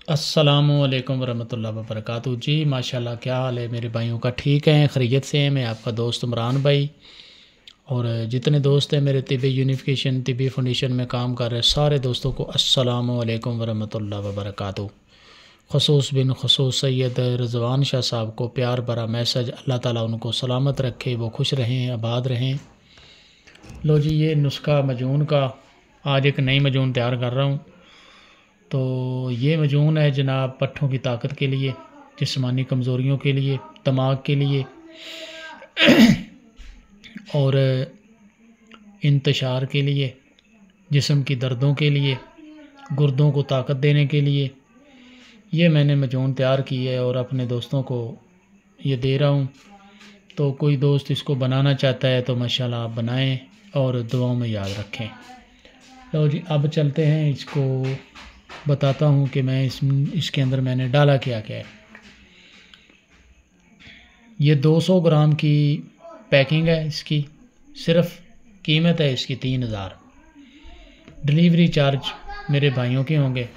अस्सलामुअलैकुम वरहमतुल्लाहि वबरकातुहू। जी माशाल्लाह, क्या हाल है मेरे भाइयों का? ठीक है, खैरियत से हैं। मैं आपका दोस्त इमरान भाई और जितने दोस्त हैं मेरे तिब्बी यूनिफिकेशन तिब्बी फाउंडेशन में काम कर रहे सारे दोस्तों को अस्सलामुअलैकुम वरहमतुल्लाहि वबरकातुहू। खसूस बिन खसूस सैयद रिजवान शाह साहब को प्यार भरा मैसेज, अल्लाह ताला उनको सलामत रखे, वो खुश रहें, आबाद रहें। लो जी, ये नुस्खा मजून का आज एक नई मजून तैयार कर रहा हूँ। तो ये मजून है जनाब पट्ठों की ताकत के लिए, जिस्मानी कमज़ोरियों के लिए, दिमाग के लिए और इंतशार के लिए, जिस्म की दर्दों के लिए, गुर्दों को ताकत देने के लिए ये मैंने मजून तैयार की है और अपने दोस्तों को ये दे रहा हूँ। तो कोई दोस्त इसको बनाना चाहता है तो माशाल्लाह आप बनाएं और दुआओं में याद रखें। लो जी, अब चलते हैं, इसको बताता हूँ कि मैं इसके अंदर मैंने डाला क्या क्या है। ये 200 ग्राम की पैकिंग है इसकी, सिर्फ कीमत है इसकी 3000। डिलीवरी चार्ज मेरे भाइयों के होंगे।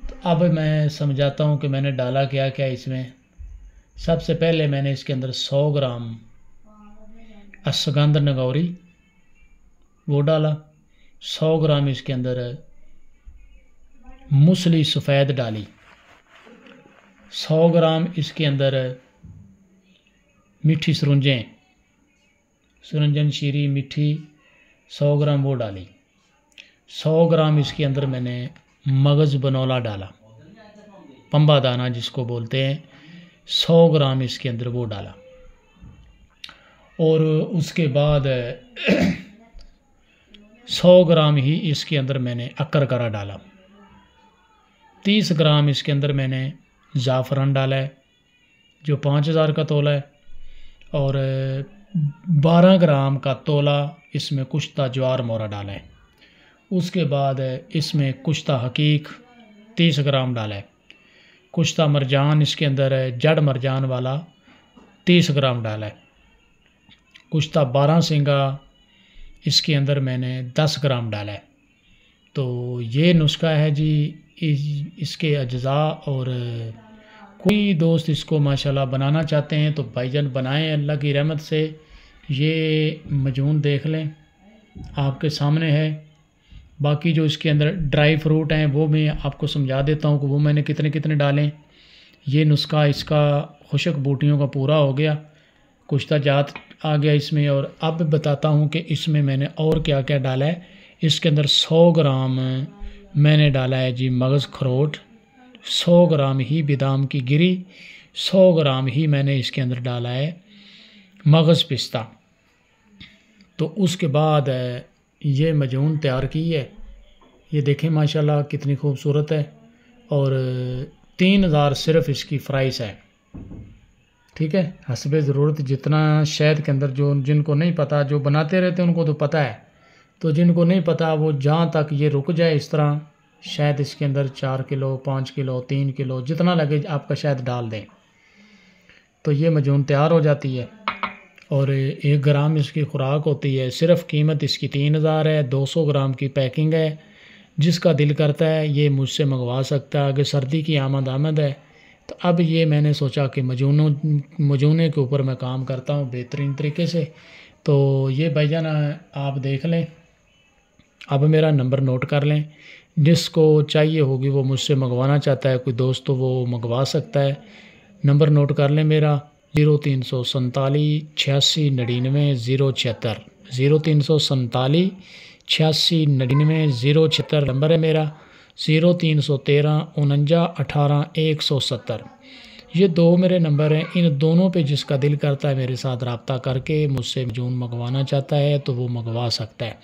तो अब मैं समझाता हूँ कि मैंने डाला क्या क्या इसमें। सबसे पहले मैंने इसके अंदर 100 ग्राम अश्वगंध नगौरी वो डाला। 100 ग्राम इसके अंदर मूसली सफ़ेद डाली। 100 ग्राम इसके अंदर मीठी सुरंजन शीरी मीठी 100 ग्राम वो डाली। 100 ग्राम इसके अंदर मैंने मगज़ बनौला डाला, पंबा दाना जिसको बोलते हैं। 100 ग्राम इसके अंदर वो डाला और उसके बाद 100 ग्राम ही इसके अंदर मैंने अक्कर करा डाला। 30 ग्राम इसके अंदर मैंने ज़ाफ़रान डाला है जो 5000 का तोला है और 12 ग्राम का तोला इसमें कुश्ता ज्वार मोरा डाला है। उसके बाद इसमें कुश्ता हकीक 30 ग्राम डाला है। कुश्ता मरजान इसके अंदर जड़ मरजान वाला 30 ग्राम डाला है। कुश्ता 12 सिंगा इसके अंदर मैंने 10 ग्राम डाला है। तो ये नुस्खा है जी इसके अज्जा। और कोई दोस्त इसको माशाल्लाह बनाना चाहते हैं तो भाईजान बनाएं, अल्लाह की रहमत से। ये मजून देख लें, आपके सामने है। बाकी जो इसके अंदर ड्राई फ्रूट हैं वो मैं आपको समझा देता हूँ कि वो मैंने कितने कितने डालें। ये नुस्खा इसका खुशक बूटियों का पूरा हो गया, कुश्ता जात आ गया इसमें। और अब बताता हूँ कि इसमें मैंने और क्या क्या डाला है। इसके अंदर 100 ग्राम मैंने डाला है जी मगज़ खरोट, 100 ग्राम ही बादाम की गिरी, 100 ग्राम ही मैंने इसके अंदर डाला है मगज़ पिस्ता। तो उसके बाद ये मजून तैयार की है। ये देखें माशाल्लाह कितनी खूबसूरत है और 3000 सिर्फ इसकी प्राइस है। ठीक है, हस्बे ज़रूरत जितना शहद के अंदर, जो जिनको नहीं पता, जो बनाते रहते हैं उनको तो पता है, तो जिनको नहीं पता वो जहाँ तक ये रुक जाए इस तरह शहद इसके अंदर 4 किलो 5 किलो 3 किलो जितना लगे आपका शहद डाल दें तो ये मजून तैयार हो जाती है। और 1 ग्राम इसकी खुराक होती है। सिर्फ कीमत इसकी 3000 है। 200 ग्राम की पैकिंग है। जिसका दिल करता है ये मुझसे मंगवा सकता है। आगे सर्दी की आमद है तो अब ये मैंने सोचा कि मजूने के ऊपर मैं काम करता हूँ बेहतरीन तरीके से। तो ये भाईजान आप देख लें, अब मेरा नंबर नोट कर लें। जिसको चाहिए होगी वो मुझसे मंगवाना चाहता है कोई दोस्त तो वो मंगवा सकता है। नंबर नोट कर लें मेरा 0347 86 99 076 0347 86 99 076 नंबर है मेरा। 0313 49 18 170 ये 2 मेरे नंबर हैं। इन दोनों पे जिसका दिल करता है मेरे साथ रब्ता करके मुझसे मजून मंगवाना चाहता है तो वो मंगवा सकता है,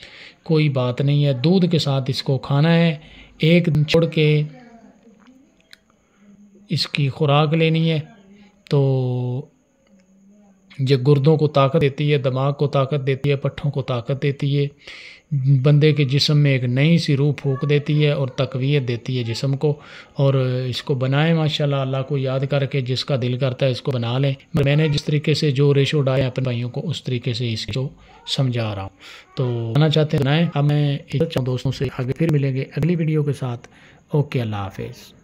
कोई बात नहीं है। दूध के साथ इसको खाना है, एक दिन छोड़ के इसकी खुराक लेनी है। तो ये गुर्दों को ताकत देती है, दिमाग को ताकत देती है, पट्ठों को ताकत देती है, बंदे के जिस्म में एक नई सी रूह फूंक देती है और तकवीत देती है जिस्म को। और इसको बनाएं माशाल्लाह, अल्लाह को याद करके जिसका दिल करता है इसको बना लें। मैंने जिस तरीके से जो रेशो डाले अपने भाइयों को उस तरीके से इसको समझा रहा हूँ। तो बनाना चाहते हैं बनाएं। अब मैं दोस्तों से आगे फिर मिलेंगे अगली वीडियो के साथ। ओके, अल्लाह हाफिज़।